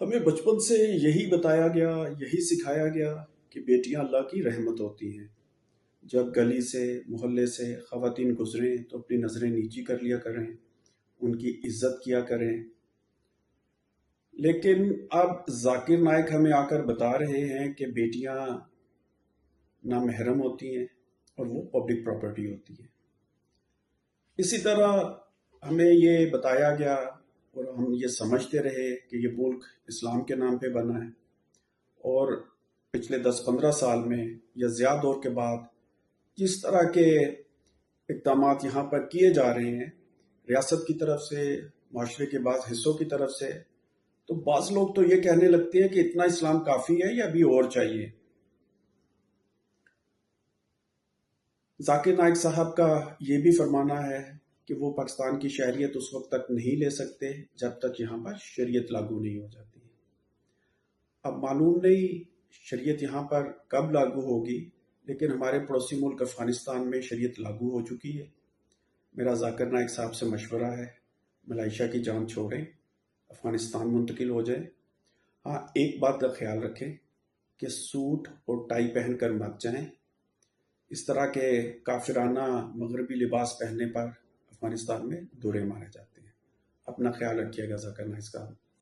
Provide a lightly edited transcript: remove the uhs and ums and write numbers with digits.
ہمیں بچپن سے یہی بتایا گیا، یہی سکھایا گیا کہ بیٹیاں اللہ کی رحمت ہوتی ہیں۔ جب گلی سے، محلے سے خواتین گزریں تو اپنی نظریں نیچی کر لیا کریں، ان کی عزت کیا کریں۔ لیکن اب ذاکر نائک ہمیں آ کر بتا رہے ہیں کہ بیٹیاں نامحرم ہوتی ہیں اور وہ پبلک پراپرٹی ہوتی ہیں۔ اسی طرح ہمیں یہ بتایا گیا اور ہم یہ سمجھتے رہے کہ یہ ملک اسلام کے نام پہ بنا ہے، اور پچھلے 10-15 سال میں یا زیادہ دور کے بعد جس طرح کے اقدامات یہاں پر کیے جا رہے ہیں ریاست کی طرف سے، معاشرے کے بعض حصوں کی طرف سے، تو بعض لوگ تو یہ کہنے لگتے ہیں کہ اتنا اسلام کافی ہے یا ابھی اور چاہیے۔ ذاکر نائک صاحب کا یہ بھی فرمانا ہے کہ وہ پاکستان کی شہریت اس وقت تک نہیں لے سکتے جب تک یہاں پر شریعت لاگو نہیں ہو جاتی۔ اب معلوم نہیں شریعت یہاں پر کب لاگو ہوگی، لیکن ہمارے پڑوسی ملک افغانستان میں شریعت لاگو ہو چکی ہے۔ میرا ذاکر نائک صاحب سے مشورہ ہے، ملائیشیا کی جان چھوڑیں، افغانستان منتقل ہو جائیں۔ ہاں، ایک بات کا خیال رکھیں کہ سوٹ اور ٹائی پہن کر مت جائیں۔ اس طرح کے کافرانہ مغربی لباس پہننے پر افغانستان میں دورے مارے جاتے ہیں۔ اپنا خیال رکھیے گا ذاکر نائک صاحب۔